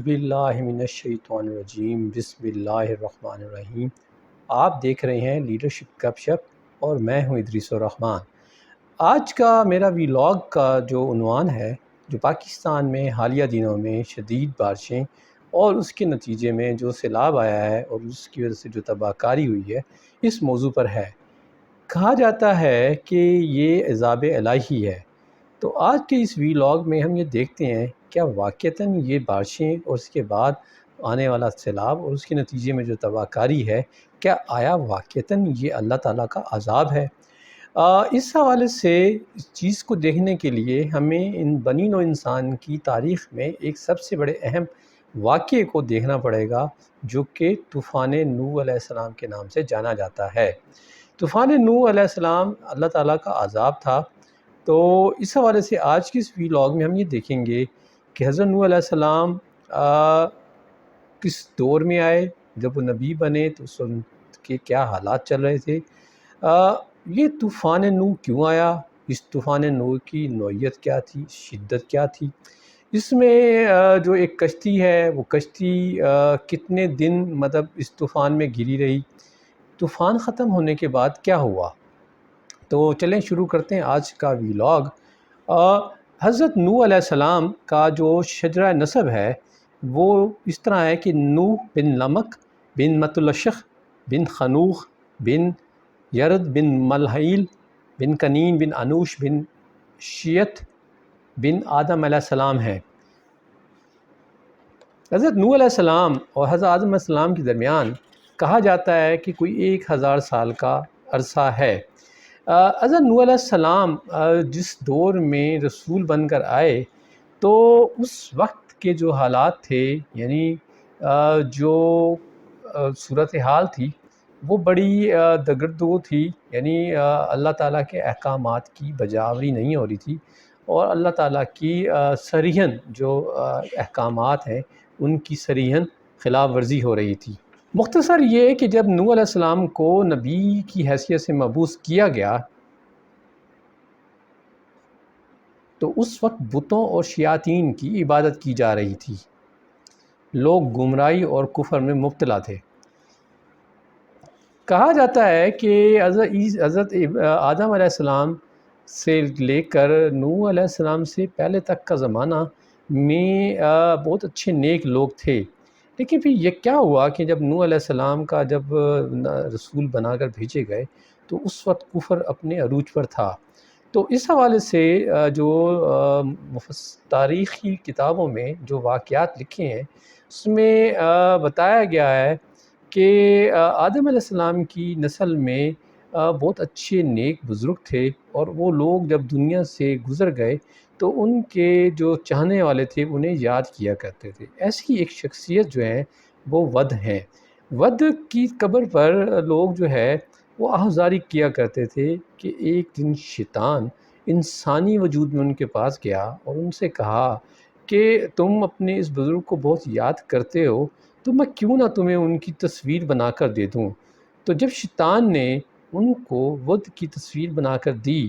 باللہ من الشیطان الرجیم، بسم اللہ الرحمن الرحیم۔ آپ دیکھ رہے ہیں لیڈرشپ گپ شپ اور میں ہوں ادریس الرحمن۔ آج کا میرا ویلاگ کا جو عنوان ہے، جو پاکستان میں حالیہ دنوں میں شدید بارشیں اور اس کے نتیجے میں جو سیلاب آیا ہے اور اس کی وجہ سے جو تباہ کاری ہوئی ہے، اس موضوع پر ہے۔ کہا جاتا ہے کہ یہ عذاب الہی ہے۔ تو آج کے اس ویلاگ میں ہم یہ دیکھتے ہیں کیا واقعتاً یہ بارشیں اور اس کے بعد آنے والا سیلاب اور اس کے نتیجے میں جو تباہ کاری ہے، کیا آیا واقعتاً یہ اللہ تعالیٰ کا عذاب ہے؟ اس حوالے سے اس چیز کو دیکھنے کے لیے ہمیں ان بنی نوع انسان کی تاریخ میں ایک سب سے بڑے اہم واقعے کو دیکھنا پڑے گا، جو کہ طوفان نوح علیہ السلام کے نام سے جانا جاتا ہے۔ طوفان نوح علیہ السلام اللہ تعالیٰ کا عذاب تھا۔ تو اس حوالے سے آج کی اس ویلاگ میں ہم یہ دیکھیں گے کہ حضرت نوح علیہ السلام کس دور میں آئے، جب وہ نبی بنے تو اس وقت کے کیا حالات چل رہے تھے، یہ طوفان نوح کیوں آیا، اس طوفان نوح کی نوعیت کیا تھی، شدت کیا تھی، اس میں جو ایک کشتی ہے وہ کشتی کتنے دن مطلب اس طوفان میں گھری رہی، طوفان ختم ہونے کے بعد کیا ہوا۔ تو چلیں شروع کرتے ہیں آج کا ویلاگ۔ حضرت نوح علیہ السلام کا جو شجرہ نسب ہے وہ اس طرح ہے کہ نوح بن لمک بن متلشخ بن خنوخ بن یرد بن ملحیل بن کنین بن انوش بن شیت بن آدم علیہ السلام ہے۔ حضرت نوح علیہ السلام اور حضرت آدم علیہ السلام کے درمیان کہا جاتا ہے کہ کوئی 1000 سال کا عرصہ ہے۔ حضرت نوح علیہ السلام جس دور میں رسول بن کر آئے تو اس وقت کے جو حالات تھے، یعنی جو صورتحال تھی وہ بڑی دگردو تھی، یعنی اللہ تعالیٰ کے احکامات کی بجاوری نہیں ہو رہی تھی اور اللہ تعالیٰ کی صریحاً جو احکامات ہیں ان کی صریحاً خلاف ورزی ہو رہی تھی۔ مختصر یہ کہ جب نوح علیہ السلام کو نبی کی حیثیت سے مبعوث کیا گیا تو اس وقت بتوں اور شیاطین کی عبادت کی جا رہی تھی، لوگ گمراہی اور کفر میں مبتلا تھے۔ کہا جاتا ہے کہ حضرت آدم علیہ السلام سے لے کر نوح علیہ السلام سے پہلے تک کا زمانہ میں بہت اچھے نیک لوگ تھے، لیکن پھر یہ کیا ہوا کہ جب نوح علیہ السلام کا جب رسول بنا کر بھیجے گئے تو اس وقت کفر اپنے عروج پر تھا۔ تو اس حوالے سے جو تاریخی کتابوں میں جو واقعات لکھے ہیں اس میں بتایا گیا ہے کہ آدم علیہ السلام کی نسل میں بہت اچھے نیک بزرگ تھے اور وہ لوگ جب دنیا سے گزر گئے تو ان کے جو چاہنے والے تھے انہیں یاد کیا کرتے تھے۔ ایسی ایک شخصیت جو ہے وہ ود ہیں۔ ود کی قبر پر لوگ جو ہے وہ آہذاری کیا کرتے تھے کہ ایک دن شیطان انسانی وجود میں ان کے پاس گیا اور ان سے کہا کہ تم اپنے اس بزرگ کو بہت یاد کرتے ہو تو میں کیوں نہ تمہیں ان کی تصویر بنا کر دے دوں۔ تو جب شیطان نے ان کو ود کی تصویر بنا کر دی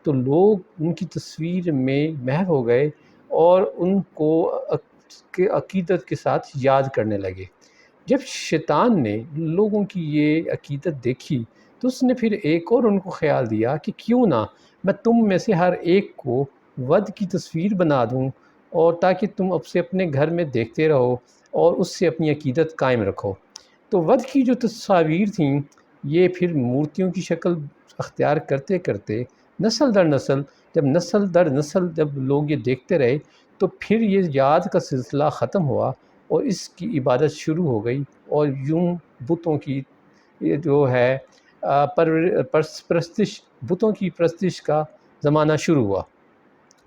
تو لوگ ان کی تصویر میں محو ہو گئے اور ان کو عقیدت کے ساتھ یاد کرنے لگے۔ جب شیطان نے لوگوں کی یہ عقیدت دیکھی تو اس نے پھر ایک اور ان کو خیال دیا کہ کیوں نہ میں تم میں سے ہر ایک کو ود کی تصویر بنا دوں اور تاکہ تم اب سے اپنے گھر میں دیکھتے رہو اور اس سے اپنی عقیدت قائم رکھو۔ تو ود کی جو تصاویر تھیں یہ پھر مورتیوں کی شکل اختیار کرتے کرتے نسل در نسل جب لوگ یہ دیکھتے رہے تو پھر یہ یاد کا سلسلہ ختم ہوا اور اس کی عبادت شروع ہو گئی اور یوں بتوں کی جو ہے بتوں کی پرستش کا زمانہ شروع ہوا۔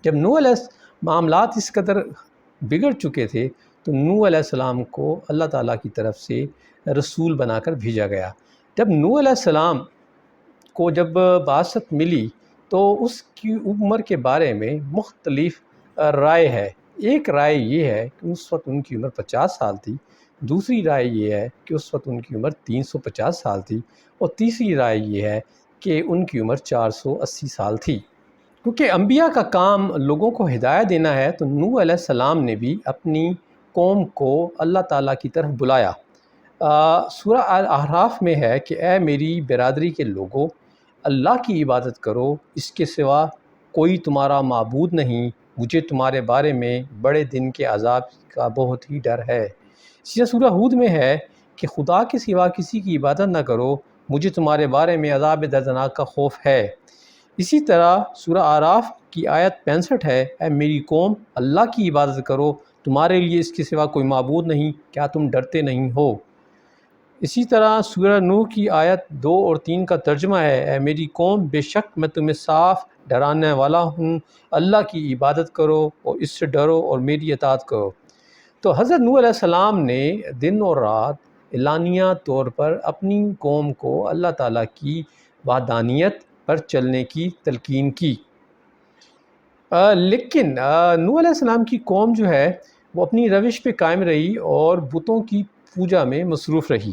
جب نوح علیہ معاملات اس قدر بگڑ چکے تھے تو نوح علیہ السلام کو اللہ تعالیٰ کی طرف سے رسول بنا کر بھیجا گیا۔ جب نوح علیہ السلام کو جب بعثت ملی تو اس کی عمر کے بارے میں مختلف رائے ہے۔ ایک رائے یہ ہے کہ اس وقت ان کی عمر 50 سال تھی، دوسری رائے یہ ہے کہ اس وقت ان کی عمر 350 سال تھی اور تیسری رائے یہ ہے کہ ان کی عمر 480 سال تھی۔ کیونکہ انبیاء کا کام لوگوں کو ہدایت دینا ہے تو نوح علیہ السلام نے بھی اپنی قوم کو اللہ تعالیٰ کی طرف بلایا۔ سورہ الاعراف میں ہے کہ اے میری برادری کے لوگوں، اللہ کی عبادت کرو، اس کے سوا کوئی تمہارا معبود نہیں، مجھے تمہارے بارے میں بڑے دن کے عذاب کا بہت ہی ڈر ہے۔ اسی طرح سورہ ہود میں ہے کہ خدا کے سوا کسی کی عبادت نہ کرو، مجھے تمہارے بارے میں عذاب دردناک کا خوف ہے۔ اسی طرح سورہ اعراف کی آیت 65 ہے، اے میری قوم، اللہ کی عبادت کرو، تمہارے لیے اس کے سوا کوئی معبود نہیں، کیا تم ڈرتے نہیں ہو؟ اسی طرح سورہ نوح کی آیت 2 اور 3 کا ترجمہ ہے، اے میری قوم، بے شک میں تمہیں صاف ڈرانے والا ہوں، اللہ کی عبادت کرو اور اس سے ڈرو اور میری اطاعت کرو۔ تو حضرت نوح علیہ السلام نے دن اور رات اعلانیہ طور پر اپنی قوم کو اللہ تعالیٰ کی وحدانیت پر چلنے کی تلقین کی، لیکن نوح علیہ السلام کی قوم جو ہے وہ اپنی روش پہ قائم رہی اور بتوں کی پوجا میں مصروف رہی،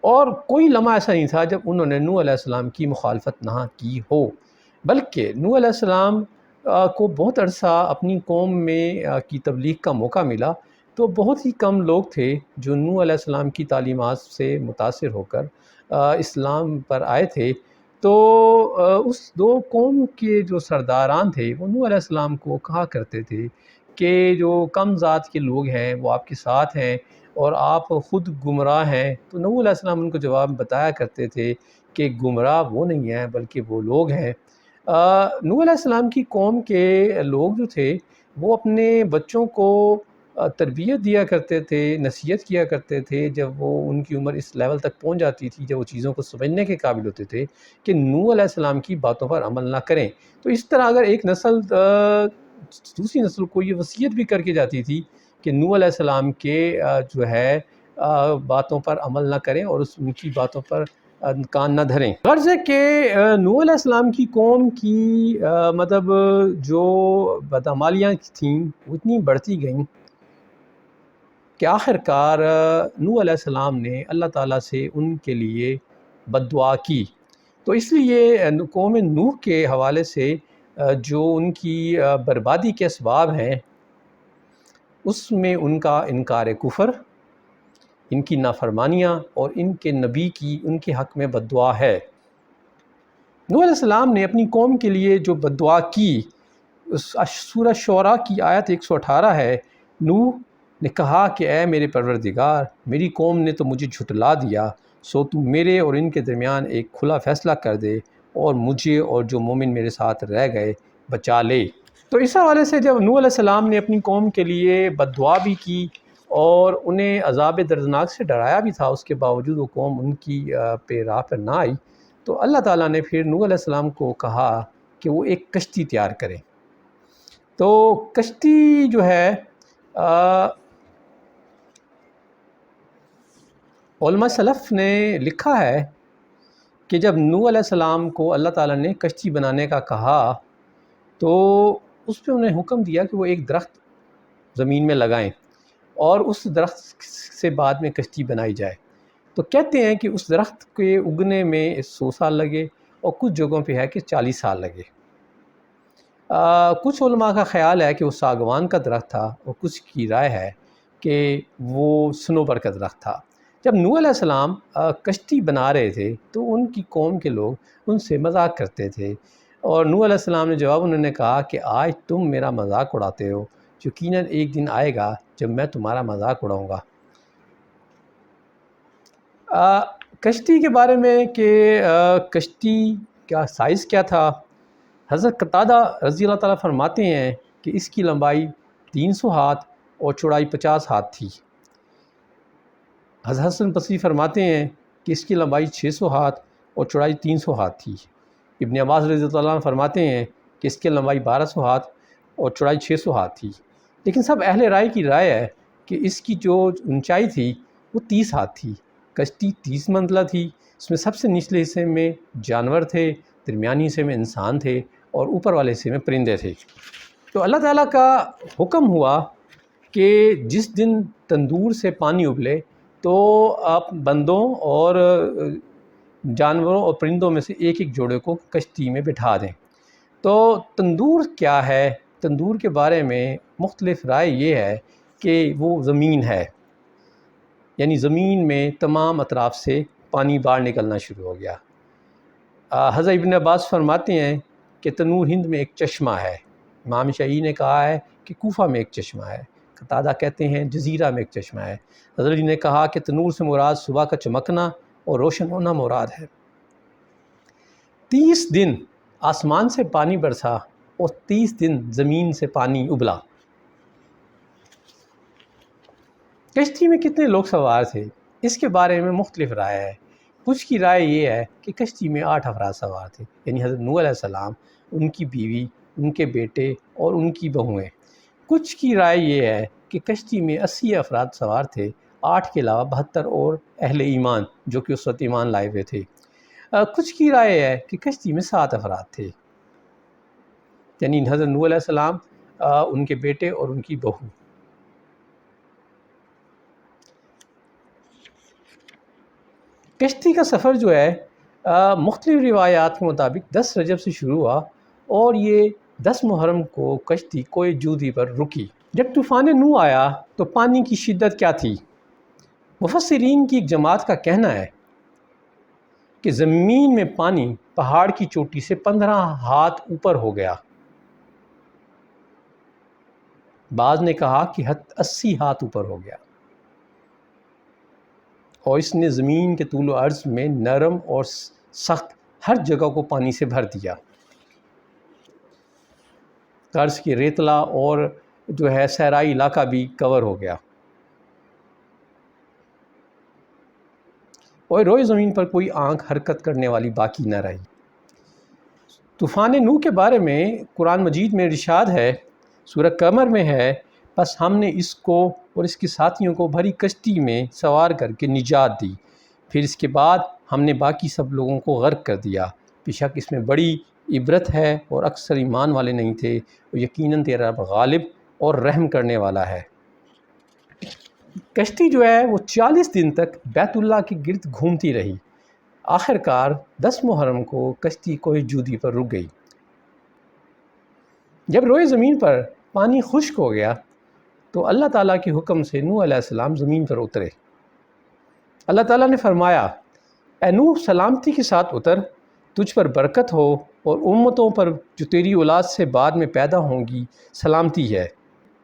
اور کوئی لمحہ ایسا نہیں تھا جب انہوں نے نوح علیہ السلام کی مخالفت نہ کی ہو، بلکہ نوح علیہ السلام کو بہت عرصہ اپنی قوم میں کی تبلیغ کا موقع ملا، تو بہت ہی کم لوگ تھے جو نوح علیہ السلام کی تعلیمات سے متاثر ہو کر اسلام پر آئے تھے۔ تو اس دو قوم کے جو سرداران تھے وہ نوح علیہ السلام کو کہا کرتے تھے کہ جو کم ذات کے لوگ ہیں وہ آپ کے ساتھ ہیں اور آپ خود گمراہ ہیں۔ تو نوح علیہ السلام ان کو جواب بتایا کرتے تھے کہ گمراہ وہ نہیں ہیں بلکہ وہ لوگ ہیں۔ نوح علیہ السلام کی قوم کے لوگ جو تھے وہ اپنے بچوں کو تربیت دیا کرتے تھے، نصیحت کیا کرتے تھے جب وہ ان کی عمر اس لیول تک پہنچ جاتی تھی جب وہ چیزوں کو سمجھنے کے قابل ہوتے تھے کہ نوح علیہ السلام کی باتوں پر عمل نہ کریں۔ تو اس طرح اگر ایک نسل دوسری نسل کو یہ وصیت بھی کر کے جاتی تھی کہ نوح علیہ السلام کے جو ہے باتوں پر عمل نہ کریں اور ان کی باتوں پر کان نہ دھریں۔ غرض ہے کہ نوح علیہ السلام کی قوم کی مطلب جو بدعمالیاں تھیں وہ اتنی بڑھتی گئیں کہ آخر کار نوح علیہ السلام نے اللہ تعالیٰ سے ان کے لیے بد دعا کی۔ تو اس لیے قوم نوح کے حوالے سے جو ان کی بربادی کے اسباب ہیں اس میں ان کا انکار کفر، ان کی نافرمانیاں اور ان کے نبی کی ان کے حق میں بد دعا ہے۔ نوح علیہ السلام نے اپنی قوم کے لیے جو بد دعا کی، سورہ شعراء کی آیت 118 ہے، نوح نے کہا کہ اے میرے پروردگار، میری قوم نے تو مجھے جھٹلا دیا، سو تو میرے اور ان کے درمیان ایک کھلا فیصلہ کر دے اور مجھے اور جو مومن میرے ساتھ رہ گئے بچا لے۔ تو اس حوالے سے جب نوح علیہ السلام نے اپنی قوم کے لیے بد دعا بھی کی اور انہیں عذاب دردناک سے ڈرایا بھی تھا، اس کے باوجود وہ قوم ان کی راہ پر نہ آئی، تو اللہ تعالیٰ نے پھر نوح علیہ السلام کو کہا کہ وہ ایک کشتی تیار کریں۔ تو کشتی جو ہے علماء سلف نے لکھا ہے کہ جب نوح علیہ السلام کو اللہ تعالیٰ نے کشتی بنانے کا کہا تو اس پہ انہیں حکم دیا کہ وہ ایک درخت زمین میں لگائیں اور اس درخت سے بعد میں کشتی بنائی جائے۔ تو کہتے ہیں کہ اس درخت کے اگنے میں 100 سال لگے اور کچھ جگہوں پہ ہے کہ 40 سال لگے۔ کچھ علماء کا خیال ہے کہ وہ ساگوان کا درخت تھا اور کچھ کی رائے ہے کہ وہ سنوبر کا درخت تھا۔ جب نوح علیہ السلام کشتی بنا رہے تھے تو ان کی قوم کے لوگ ان سے مذاق کرتے تھے، اور نوح علیہ السلام نے جواب انہوں نے کہا کہ آج تم میرا مذاق اڑاتے ہو، یقیناً ایک دن آئے گا جب میں تمہارا مذاق اڑاؤں گا۔ کشتی کے بارے میں کہ کشتی کا سائز کیا تھا، حضرت قتادہ رضی اللہ تعالیٰ فرماتے ہیں کہ اس کی لمبائی 300 ہاتھ اور چوڑائی 50 ہاتھ تھی۔ حضرت حسن بصری فرماتے ہیں کہ اس کی لمبائی 600 ہاتھ اور چوڑائی 300 ہاتھ تھی۔ ابن عباس رضی اللہ عنہ فرماتے ہیں کہ اس کی لمبائی 1200 ہاتھ اور چوڑائی 600 ہاتھ تھی۔ لیکن سب اہل رائے کی رائے ہے کہ اس کی جو اونچائی تھی وہ 30 ہاتھ تھی۔ کشتی 30 منزلہ تھی، اس میں سب سے نچلے حصے میں جانور تھے، درمیانی حصے میں انسان تھے اور اوپر والے حصے میں پرندے تھے۔ تو اللہ تعالیٰ کا حکم ہوا کہ جس دن تندور سے پانی ابلے تو آپ بندوں اور جانوروں اور پرندوں میں سے ایک ایک جوڑے کو کشتی میں بٹھا دیں۔ تو تندور کیا ہے؟ تندور کے بارے میں مختلف رائے یہ ہے کہ وہ زمین ہے، یعنی زمین میں تمام اطراف سے پانی باہر نکلنا شروع ہو گیا۔ حضرت ابن عباس فرماتے ہیں کہ تنور ہند میں ایک چشمہ ہے، امام شافعی نے کہا ہے کہ کوفہ میں ایک چشمہ ہے، قتادہ کہتے ہیں جزیرہ میں ایک چشمہ ہے، حضرت علی نے کہا کہ تنور سے مراد صبح کا چمکنا اور روشن ہونا مراد ہے۔ 30 دن آسمان سے پانی برسا اور 30 دن زمین سے پانی ابلا۔ کشتی میں کتنے لوگ سوار تھے، اس کے بارے میں مختلف رائے ہے۔ کچھ کی رائے یہ ہے کہ کشتی میں 8 افراد سوار تھے، یعنی حضرت نوح علیہ السلام، ان کی بیوی، ان کے بیٹے اور ان کی بہویں۔ کچھ کی رائے یہ ہے کہ کشتی میں 80 افراد سوار تھے، 8 کے علاوہ 72 اور اہل ایمان جو کہ اس وقت ایمان لائے ہوئے تھے۔ کچھ کی رائے ہے کہ کشتی میں 7 افراد تھے، یعنی حضرت نوح علیہ السلام، ان کے بیٹے اور ان کی بہو۔ کشتی کا سفر جو ہے مختلف روایات کے مطابق 10 رجب سے شروع ہوا اور یہ 10 محرم کو کشتی کوہ جودی پر رکی۔ جب طوفان نوح آیا تو پانی کی شدت کیا تھی؟ مفسرین کی ایک جماعت کا کہنا ہے کہ زمین میں پانی پہاڑ کی چوٹی سے 15 ہاتھ اوپر ہو گیا۔ بعض نے کہا کہ 80 ہاتھ اوپر ہو گیا، اور اس نے زمین کے طول و عرض میں نرم اور سخت ہر جگہ کو پانی سے بھر دیا۔ قرض کی ریتلا اور جو ہے صحرائی علاقہ بھی کور ہو گیا، اور روئے زمین پر کوئی آنکھ حرکت کرنے والی باقی نہ رہی۔ طوفان نوح کے بارے میں قرآن مجید میں ارشاد ہے، سورہ قمر میں ہے، بس ہم نے اس کو اور اس کے ساتھیوں کو بھری کشتی میں سوار کر کے نجات دی، پھر اس کے بعد ہم نے باقی سب لوگوں کو غرق کر دیا، بے شک اس میں بڑی عبرت ہے اور اکثر ایمان والے نہیں تھے، اور یقیناً تیرا رب غالب اور رحم کرنے والا ہے۔ کشتی جو ہے وہ 40 دن تک بیت اللہ کے گرد گھومتی رہی، آخر کار 10 محرم کو کشتی کوہ جودی پر رک گئی۔ جب روئے زمین پر پانی خشک ہو گیا تو اللہ تعالیٰ کے حکم سے نوح علیہ السلام زمین پر اترے۔ اللہ تعالیٰ نے فرمایا، اے نوح سلامتی کے ساتھ اتر، تجھ پر برکت ہو اور امتوں پر جو تیری اولاد سے بعد میں پیدا ہوں گی سلامتی ہے۔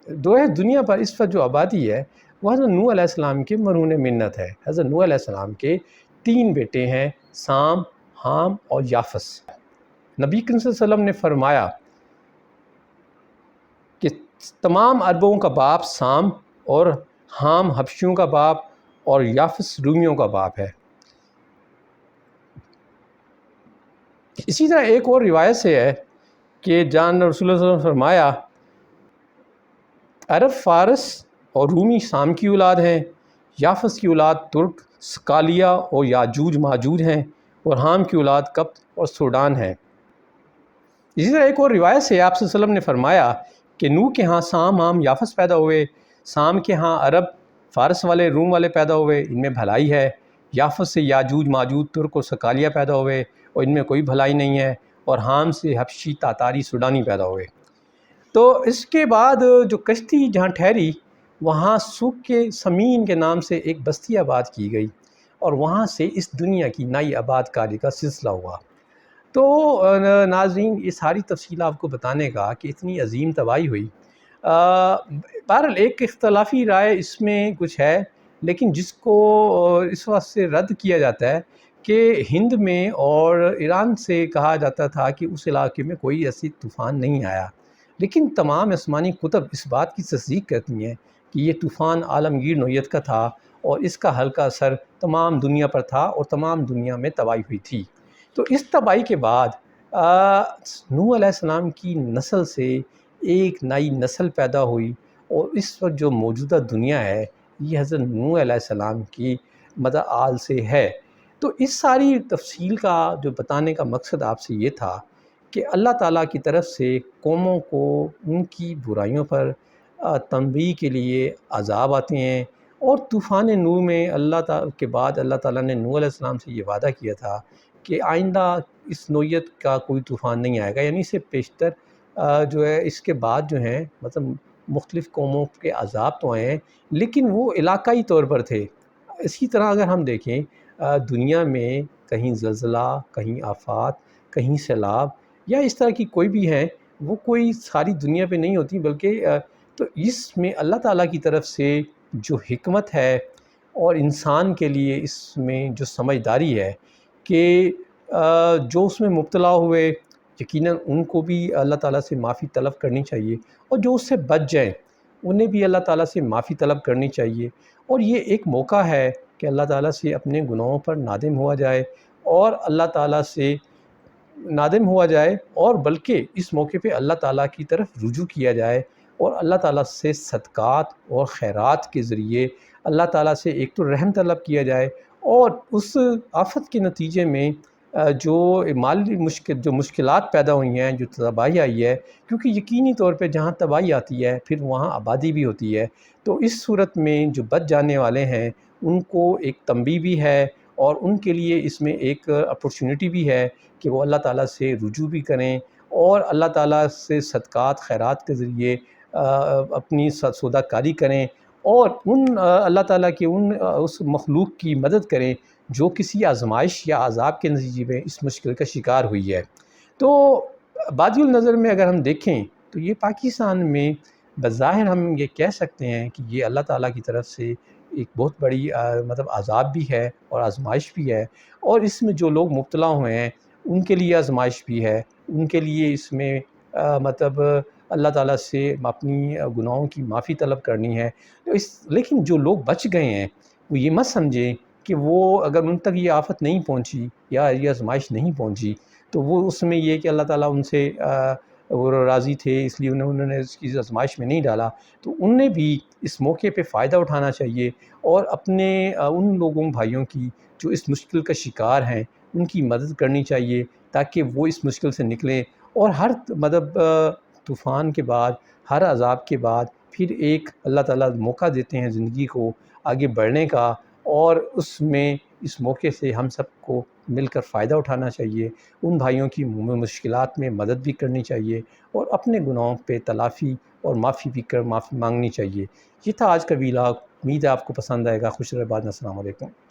دنیا پر اس وقت جو آبادی ہے وہ حضرت نوح علیہ السلام کے مرہون منت ہے۔ حضرت نوح علیہ السلام کے 3 بیٹے ہیں، سام، حام اور یافس۔ نبی کریم صلی اللہ علیہ وسلم نے فرمایا کہ تمام عربوں کا باپ سام اور حام حبشیوں کا باپ اور یافس رومیوں کا باپ ہے۔ اسی طرح ایک اور روایت سے ہے کہ جان رسول اللہ صلی اللہ علیہ وسلم نے فرمایا، عرب فارس اور رومی سام کی اولاد ہیں، یافس کی اولاد ترک، سکالیا اور یاجوج ماجوج ہیں، اور حام کی اولاد قبط اور سوڈان ہیں۔ اسی طرح ایک اور روایت سے آپ صلی اللہ علیہ وسلم نے فرمایا کہ نوح کے ہاں سام، حام، یافس پیدا ہوئے، سام کے ہاں عرب، فارس والے، روم والے پیدا ہوئے، ان میں بھلائی ہے، یافس سے یاجوج ماجوج، ترک اور سکالیا پیدا ہوئے اور ان میں کوئی بھلائی نہیں ہے، اور حام سے حبشی، تاتاری، سوڈانی پیدا ہوئے۔ تو اس کے بعد جو کشتی جہاں ٹھہری وہاں سوک کے سمین کے نام سے ایک بستی آباد کی گئی، اور وہاں سے اس دنیا کی نئی آباد کاری کا سلسلہ ہوا۔ تو ناظرین، یہ ساری تفصیل آپ کو بتانے کا کہ اتنی عظیم تباہی ہوئی۔ بہرحال ایک اختلافی رائے اس میں کچھ ہے، لیکن جس کو اس وقت سے رد کیا جاتا ہے کہ ہند میں اور ایران سے کہا جاتا تھا کہ اس علاقے میں کوئی ایسی طوفان نہیں آیا، لیکن تمام آسمانی کتب اس بات کی تصدیق کرتی ہیں کہ یہ طوفان عالمگیر نوعیت کا تھا، اور اس کا ہلکا اثر تمام دنیا پر تھا اور تمام دنیا میں تباہی ہوئی تھی۔ تو اس تباہی کے بعد نوح علیہ السلام کی نسل سے ایک نئی نسل پیدا ہوئی، اور اس وقت جو موجودہ دنیا ہے یہ حضرت نوح علیہ السلام کی آل سے ہے۔ تو اس ساری تفصیل کا جو بتانے کا مقصد آپ سے یہ تھا کہ اللہ تعالیٰ کی طرف سے قوموں کو ان کی برائیوں پر تنبیہ کے لیے عذاب آتے ہیں، اور طوفان نوح میں اللہ تعالیٰ کے بعد اللہ تعالیٰ نے نوح علیہ السلام سے یہ وعدہ کیا تھا کہ آئندہ اس نوعیت کا کوئی طوفان نہیں آئے گا، یعنی اس سے پیشتر جو ہے اس کے بعد جو ہیں مختلف قوموں کے عذاب تو آئے ہیں لیکن وہ علاقائی طور پر تھے۔ اسی طرح اگر ہم دیکھیں دنیا میں کہیں زلزلہ، کہیں آفات، کہیں سیلاب یا اس طرح کی کوئی بھی ہیں، وہ کوئی ساری دنیا پہ نہیں ہوتی، بلکہ تو اس میں اللہ تعالیٰ کی طرف سے جو حکمت ہے اور انسان کے لیے اس میں جو سمجھداری ہے کہ جو اس میں مبتلا ہوئے یقیناً ان کو بھی اللہ تعالیٰ سے معافی طلب کرنی چاہیے، اور جو اس سے بچ جائیں انہیں بھی اللہ تعالیٰ سے معافی طلب کرنی چاہیے۔ اور یہ ایک موقع ہے کہ اللہ تعالیٰ سے اپنے گناہوں پر نادم ہوا جائے، اور اللہ تعالیٰ سے نادم ہوا جائے، اور بلکہ اس موقع پہ اللہ تعالیٰ کی طرف رجوع کیا جائے، اور اللہ تعالیٰ سے صدقات اور خیرات کے ذریعے اللہ تعالیٰ سے ایک تو رحم طلب کیا جائے، اور اس آفت کے نتیجے میں جو مالی مشکلات پیدا ہوئی ہیں، جو تباہی آئی ہے، کیونکہ یقینی طور پہ جہاں تباہی آتی ہے پھر وہاں آبادی بھی ہوتی ہے، تو اس صورت میں جو بچ جانے والے ہیں ان کو ایک تنبیہ بھی ہے، اور ان کے لیے اس میں ایک اپرچونٹی بھی ہے کہ وہ اللہ تعالیٰ سے رجوع بھی کریں، اور اللہ تعالیٰ سے صدقات خیرات کے ذریعے اپنی سودا کاری کریں، اور اللہ تعالیٰ کے اس مخلوق کی مدد کریں جو کسی آزمائش یا عذاب کے نتیجے میں اس مشکل کا شکار ہوئی ہے۔ تو بادی النظر میں اگر ہم دیکھیں تو یہ پاکستان میں بظاہر ہم یہ کہہ سکتے ہیں کہ یہ اللہ تعالیٰ کی طرف سے ایک بہت بڑی مطلب عذاب بھی ہے اور آزمائش بھی ہے، اور اس میں جو لوگ مبتلا ہوئے ہیں ان کے لیے آزمائش بھی ہے، ان کے لیے اس میں مطلب اللہ تعالیٰ سے اپنی گناہوں کی معافی طلب کرنی ہے۔ لیکن جو لوگ بچ گئے ہیں وہ یہ مت سمجھیں کہ وہ اگر ان تک یہ آفت نہیں پہنچی یا یہ آزمائش نہیں پہنچی تو وہ اس میں یہ کہ اللہ تعالیٰ ان سے وہ راضی تھے اس لیے انہوں نے اس کی آزمائش میں نہیں ڈالا، تو انہیں بھی اس موقع پہ فائدہ اٹھانا چاہیے، اور اپنے ان لوگوں بھائیوں کی جو اس مشکل کا شکار ہیں ان کی مدد کرنی چاہیے تاکہ وہ اس مشکل سے نکلیں، اور ہر مطلب طوفان کے بعد، ہر عذاب کے بعد پھر ایک اللہ تعالیٰ موقع دیتے ہیں زندگی کو آگے بڑھنے کا، اور اس میں اس موقع سے ہم سب کو مل کر فائدہ اٹھانا چاہیے، ان بھائیوں کی مشکلات میں مدد بھی کرنی چاہیے، اور اپنے گناہوں پہ تلافی اور معافی بھی معافی مانگنی چاہیے۔ یہ تھا آج کا ویلاگ، امید ہے آپ کو پسند آئے گا۔ خوش رہے بعد میں، السلام علیکم۔